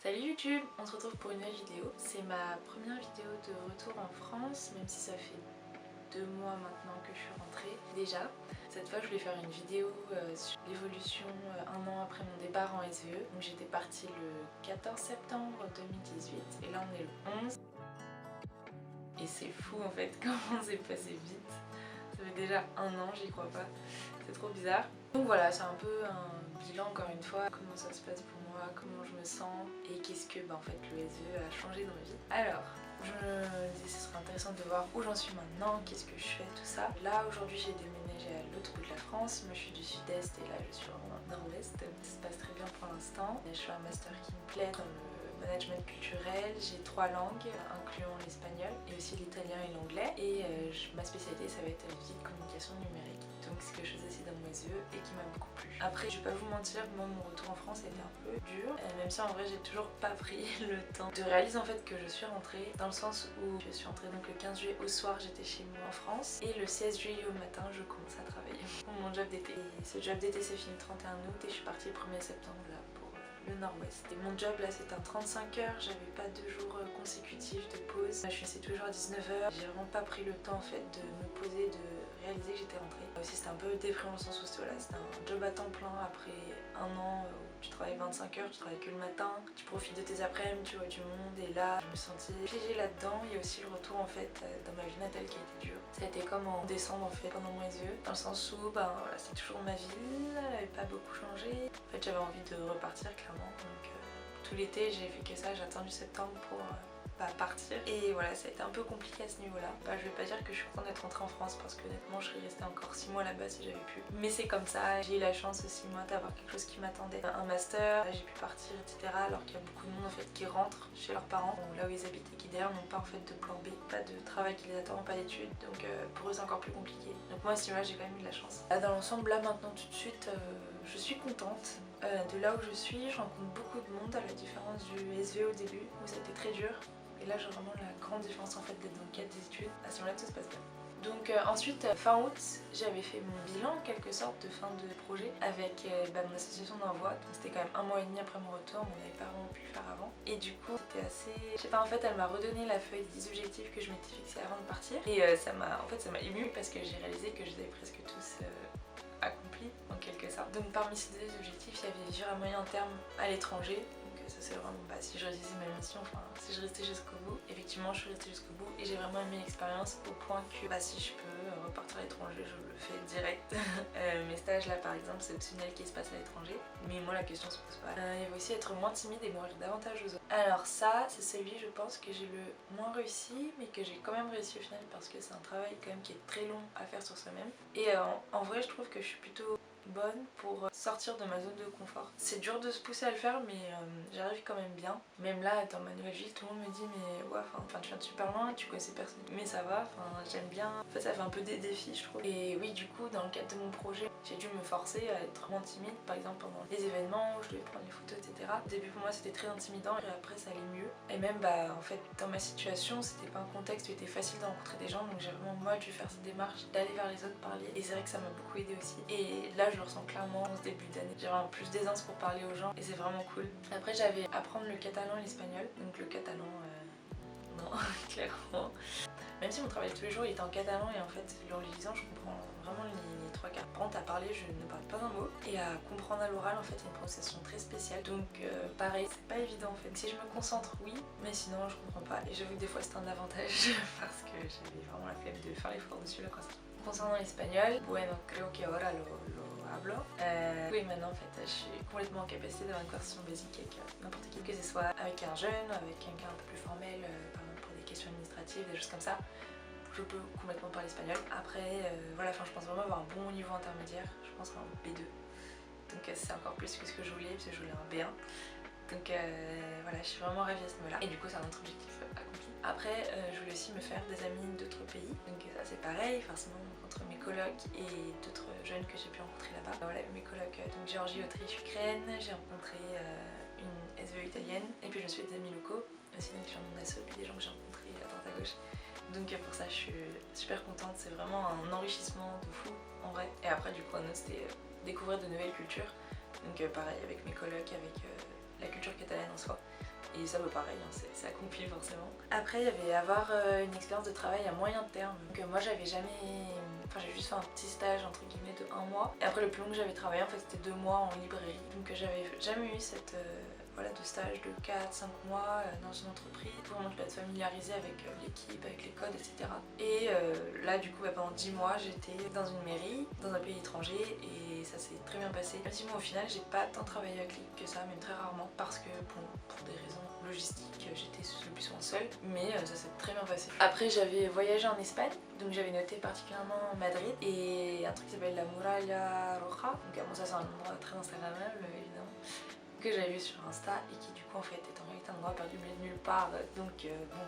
Salut YouTube, on se retrouve pour une nouvelle vidéo. C'est ma première vidéo de retour en France, même si ça fait 2 mois maintenant que je suis rentrée déjà. Cette fois je voulais faire une vidéo sur l'évolution 1 an après mon départ en SVE. Donc j'étais partie le 14 septembre 2018 et là on est le 11. Et c'est fou en fait comment c'est passé vite. Ça fait déjà 1 an, j'y crois pas. C'est trop bizarre. Donc voilà, c'est un peu un bilan encore une fois, comment ça se passe pour moi, comment je me sens et qu'est-ce que en fait le SVE a changé dans ma vie. Alors, je me disais ce serait intéressant de voir où j'en suis maintenant, qu'est-ce que je fais, tout ça. Là aujourd'hui j'ai déménagé à l'autre bout de la France, moi je suis du sud-est et là je suis vraiment dans le nord-ouest. Ça se passe très bien pour l'instant. Je fais un master qui me plaît dans le management culturel, j'ai 3 langues incluant l'espagnol et aussi l'italien et l'anglais et ma spécialité ça va être vie de communication numérique, donc ce que je faisais aussi dans mes yeux et qui m'a beaucoup plu. Après je vais pas vous mentir, moi mon retour en France était un peu dur, même si en vrai j'ai toujours pas pris le temps de réaliser en fait que je suis rentrée, dans le sens où je suis rentrée donc le 15 juillet au soir, j'étais chez moi en France et le 16 juillet au matin je commençais à travailler pour mon job d'été. Ce job d'été s'est fini le 31 août et je suis partie le 1er septembre là pour le nord-ouest. Et mon job là c'était un 35 heures, j'avais pas 2 jours consécutifs de pause. Je finissais toujours à 19h, j'ai vraiment pas pris le temps en fait de me poser, de réaliser que j'étais rentrée. Aussi c'était un peu déprimant dans le sens où c'était un job à temps plein après 1 an où tu travailles 25 heures, tu travailles que le matin, tu profites de tes après-midi, tu vois du monde et là je me sentais piégée là-dedans. Il y a aussi le retour en fait dans ma vie natale qui a été dur. Ça a été comme en décembre en fait pendant mes yeux, dans le sens où voilà, c'est toujours ma vie, elle avait pas beaucoup changé. En fait j'avais envie de repartir clairement, donc tout l'été j'ai fait que ça, j'ai attendu septembre pour partir et voilà, ça a été un peu compliqué à ce niveau là. Je vais pas dire que je suis contente d'être rentrée en France parce que honnêtement je serais restée encore 6 mois là-bas si j'avais pu, mais c'est comme ça. J'ai eu la chance aussi moi d'avoir quelque chose qui m'attendait, un master, j'ai pu partir etc, alors qu'il y a beaucoup de monde en fait qui rentrent chez leurs parents, donc là où ils habitent et qui d'ailleurs n'ont pas en fait de plan B, pas de travail qui les attend, pas d'études, donc pour eux c'est encore plus compliqué. Donc moi à ce niveau là j'ai quand même eu de la chance. Là, dans l'ensemble là maintenant tout de suite je suis contente de là où je suis. Je rencontre beaucoup de monde à la différence du SVE au début où c'était très dur. Et là j'ai vraiment la grande différence en fait d'être dans le cadre des études, à ce moment-là tout se passe bien. Donc ensuite fin août j'avais fait mon bilan en quelque sorte de fin de projet avec mon association d'envoi. Donc c'était quand même 1 mois et demi après mon retour, on n'avait pas vraiment pu le faire avant. Et du coup c'était assez... Je sais pas, en fait elle m'a redonné la feuille des objectifs que je m'étais fixée avant de partir. Et ça m'a émue parce que j'ai réalisé que je les avais presque tous accomplis en quelque sorte. Donc parmi ces 2 objectifs il y avait vivre à moyen terme à l'étranger. Ça c'est vraiment si je réalisais ma mission, enfin si je restais jusqu'au bout. Effectivement je suis restée jusqu'au bout et j'ai vraiment aimé l'expérience au point que si je peux repartir à l'étranger je le fais direct. Mes stages là par exemple c'est optionnel qu'ils se passent à l'étranger, mais moi la question se pose pas. Il va aussi être moins timide et m'ouvrir davantage aux autres. Alors ça c'est celui je pense que j'ai le moins réussi, mais que j'ai quand même réussi au final parce que c'est un travail quand même qui est très long à faire sur soi-même. Et en vrai je trouve que je suis plutôt bonne pour sortir de ma zone de confort. C'est dur de se pousser à le faire mais j'arrive quand même bien. Même là dans ma nouvelle ville tout le monde me dit mais ouais enfin tu viens de super loin, tu connaissais personne, mais ça va, enfin j'aime bien. En fait ça fait un peu des défis je trouve. Et oui du coup dans le cadre de mon projet j'ai dû me forcer à être moins timide, par exemple pendant les événements où je devais prendre les photos etc. Au début pour moi c'était très intimidant et après ça allait mieux. Et même en fait dans ma situation c'était pas un contexte où il était facile de rencontrer des gens, donc j'ai vraiment moi dû faire cette démarche d'aller vers les autres, parler, et c'est vrai que ça m'a beaucoup aidé aussi. Et là je le ressens clairement en ce début d'année. J'ai vraiment plus d'aisance pour parler aux gens et c'est vraiment cool. Après j'avais apprendre le catalan et l'espagnol. Donc le catalan, non, clairement. Même si mon travail de tous les jours il était en catalan et en fait en le lisant je comprends vraiment les 3 quarts. Par contre à parler je ne parle pas un mot et à comprendre à l'oral en fait il y a une prononciation très spéciale. Donc pareil c'est pas évident en fait. Si je me concentre oui, mais sinon je comprends pas. Et j'avoue que des fois c'est un avantage parce que j'avais vraiment la flemme de faire l'effort dessus là quand ça. Concernant l'espagnol, bueno creo que ahora lo hablo. Oui maintenant en fait je suis complètement en capacité d'avoir une conversation basique avec n'importe qui, que ce soit avec un jeune, avec quelqu'un un peu plus formel, par exemple pour des questions administratives, des choses comme ça. Je peux complètement parler espagnol. Après voilà, je pense vraiment avoir un bon niveau intermédiaire, je pense un B2. Donc c'est encore plus que ce que je voulais parce que je voulais un B1. Donc voilà, je suis vraiment ravie à ce niveau là. Et du coup c'est un autre objectif accompli. Après je voulais aussi me faire des amis d'autres pays. Donc ça c'est pareil, forcément entre mes colocs et d'autres jeunes que j'ai pu rencontrer là-bas. Voilà mes colocs, donc Géorgie, Autriche, Ukraine. J'ai rencontré une SVE italienne. Et puis je me suis fait des amis locaux aussi, donc sur mon asso, puis des gens que j'ai rencontrés à droite à gauche. Donc pour ça je suis super contente, c'est vraiment un enrichissement de fou en vrai. Et après du coup un autre c'était découvrir de nouvelles cultures. Donc pareil avec mes colocs, avec la culture catalane en soi. Et ça pareil, hein, c'est accompli forcément. Après il y avait avoir une expérience de travail à moyen terme. Donc moi j'avais jamais... Enfin j'ai juste fait un petit stage entre guillemets de 1 mois. Et après le plus long que j'avais travaillé en fait c'était 2 mois en librairie. Donc j'avais jamais eu cette... voilà, de stage de 4-5 mois dans une entreprise. Vraiment, tu dois te familiariser avec l'équipe, avec les codes, etc. Et là, du coup, pendant 10 mois, j'étais dans une mairie, dans un pays étranger, et ça s'est très bien passé. Même si moi, au final, j'ai pas tant travaillé avec l'équipe que ça, même très rarement, parce que bon, pour des raisons logistiques, j'étais le plus souvent seule, mais ça s'est très bien passé. Après, j'avais voyagé en Espagne, donc j'avais noté particulièrement Madrid, et un truc qui s'appelle la Muralla Roja. Donc bon, ça, c'est un endroit très instagrammable, évidemment, que j'avais vu sur Insta et qui du coup en fait est en réalité un endroit perdu au milieu de nulle part, donc bon,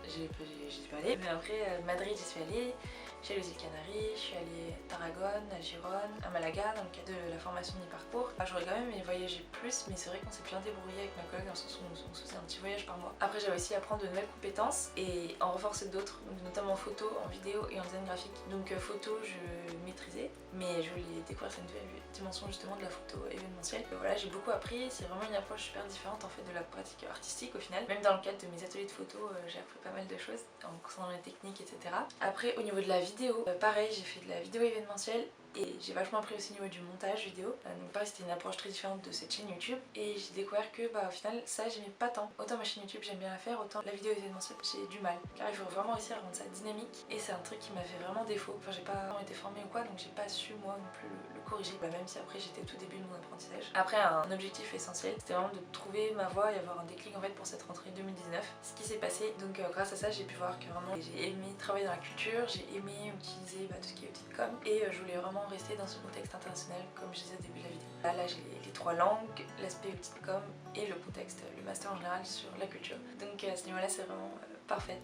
j'y suis pas allée. Mais après Madrid j'y suis allée, je suis allée aux îles Canaries, je suis allée à Tarragone, à Gérone, à Malaga dans le cadre de la formation de mi-parcours. J'aurais quand même aimé voyager plus, mais c'est vrai qu'on s'est bien débrouillé avec ma collègue dans le sens où on se faisait un petit voyage par mois. Après j'avais aussi à apprendre de nouvelles compétences et en renforcer d'autres, notamment en photo, en vidéo et en design graphique. Donc photo je maîtrisais, mais je voulais découvrir cette nouvelle dimension justement de la photo événementielle. Voilà, j'ai beaucoup appris, c'est vraiment une approche super différente en fait de la pratique artistique au final. Même dans le cadre de mes ateliers de photo, j'ai appris pas mal de choses en concernant les techniques, etc. Après au niveau de la vidéo, pareil, j'ai fait de la vidéo événementielle et j'ai vachement appris aussi au niveau du montage vidéo. Donc pareil, c'était une approche très différente de cette chaîne YouTube et j'ai découvert que au final ça j'aimais pas tant. Autant ma chaîne YouTube j'aime bien la faire, autant la vidéo événementielle j'ai du mal, car il faut vraiment réussir à rendre ça dynamique et c'est un truc qui m'a fait vraiment défaut. Enfin j'ai pas vraiment été formée ou quoi, donc j'ai pas su moi non plus le corriger, même si après j'étais au tout début de mon apprentissage. Après un objectif essentiel c'était vraiment de trouver ma voie et avoir un déclic en fait pour cette rentrée 2019, ce qui s'est passé. Donc grâce à ça j'ai pu voir que vraiment j'ai aimé travailler dans la culture, j'ai aimé utiliser tout ce qui est outil de com et je voulais vraiment rester dans ce contexte international comme je disais au début de la vidéo. Là j'ai les 3 langues, l'aspect outil de com et le contexte, le master en général sur la culture. Donc à ce niveau là c'est vraiment parfait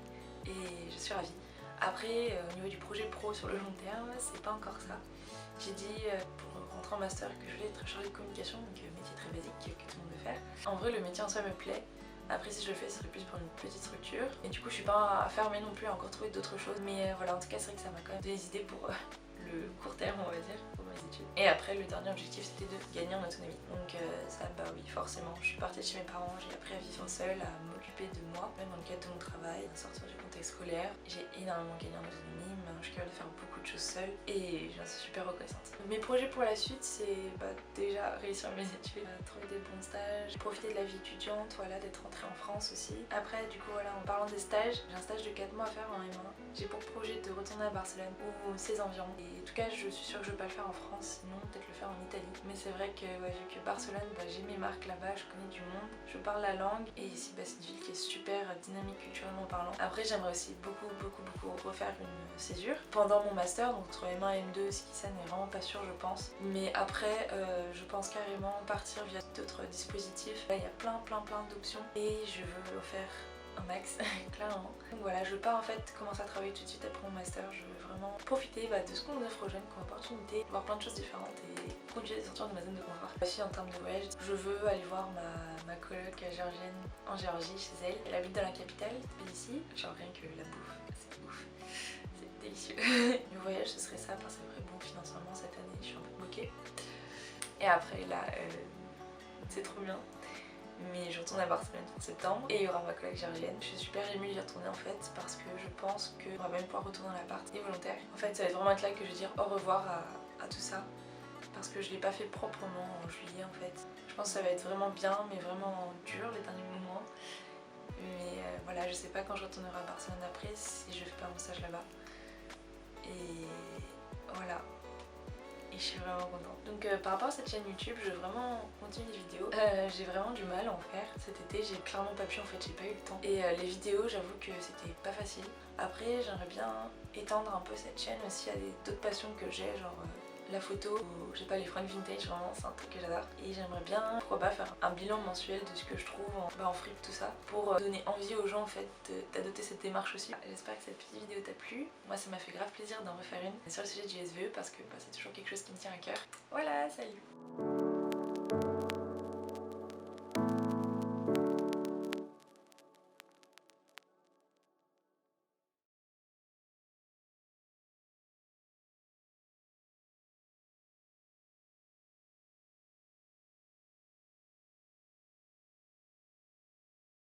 et je suis ravie. Après au niveau du projet pro sur le long terme c'est pas encore ça. J'ai dit pour rentrer en master que je voulais être chargée de communication, donc métier très basique que tout le monde veut faire. En vrai le métier en soi me plaît. Après si je le fais ce serait plus pour une petite structure et du coup je suis pas fermée non plus à encore trouver d'autres choses, mais voilà, en tout cas c'est vrai que ça m'a quand même donné des idées pour le court terme on va dire pour mes études. Et après le dernier objectif c'était de gagner en autonomie, donc ça oui forcément je suis partie de chez mes parents, j'ai appris à vivre seule, à m'occuper de moi, même dans le cadre de mon travail, à sortir du contexte scolaire. J'ai énormément gagné en autonomie, maintenant je suis capable de faire beaucoup de choses seule et j'en suis super reconnaissante. Mes projets pour la suite c'est déjà réussir mes études, trouver des bons stages, profiter de la vie étudiante, voilà, d'être rentrée en France aussi. Après du coup voilà, en parlant des stages, j'ai un stage de 4 mois à faire en M1. J'ai pour projet de retourner à Barcelone ou ses environs. Et en tout cas je suis sûre que je vais pas le faire en France, sinon peut-être le faire en Italie. Mais c'est vrai que vu que Barcelone, j'ai mes marques là-bas, je connais du monde, je parle la langue et ici c'est une ville qui est super dynamique culturellement parlant. Après j'aimerais aussi beaucoup refaire une césure pendant mon master, donc entre M1 et M2, ce qui ça n'est vraiment pas sûr je pense. Mais après je pense carrément partir via d'autres dispositifs. Là il y a plein d'options et je veux faire un max clairement. Donc voilà, je veux pas en fait commencer à travailler tout de suite après mon master, je veux vraiment profiter de ce qu'on nous offre aux jeunes comme opportunité, voir plein de choses différentes et continuer de sortir de ma zone de confort. Aussi en termes de voyage, je veux aller voir ma coloc géorgienne en Géorgie chez elle. Elle habite dans la capitale, Tbilissi, genre rien que la bouffe, c'est ouf, c'est délicieux. Le voyage ce serait ça, parce que c'est vrai bon financièrement cette année je suis un peu bloquée. Et après là, c'est trop bien. Mais je retourne à Barcelone en septembre et il y aura ma collègue géorgienne. Je suis super émue d'y retourner en fait parce que je pense qu'on va même pouvoir retourner dans l'appart et volontaire. En fait ça va être vraiment être là que je vais dire au revoir à tout ça parce que je l'ai pas fait proprement en juillet en fait. Je pense que ça va être vraiment bien mais vraiment dur les derniers moments. Mais voilà, je sais pas quand je retournerai à Barcelone après si je fais pas mon stage là-bas. Et voilà. Et je suis vraiment contente. Donc par rapport à cette chaîne YouTube, je veux vraiment continuer les vidéos. J'ai vraiment du mal à en faire. Cet été j'ai clairement pas pu en fait, j'ai pas eu le temps. Et les vidéos j'avoue que c'était pas facile. Après j'aimerais bien étendre un peu cette chaîne aussi à d'autres passions que j'ai, genre la photo ou je sais pas les fringues vintage, vraiment c'est un truc que j'adore. Et j'aimerais bien, pourquoi pas, faire un bilan mensuel de ce que je trouve en fripe tout ça pour donner envie aux gens en fait d'adopter cette démarche aussi. J'espère que cette petite vidéo t'a plu. Moi ça m'a fait grave plaisir d'en refaire une sur le sujet du SVE parce que c'est toujours quelque chose qui me tient à cœur. Voilà, salut!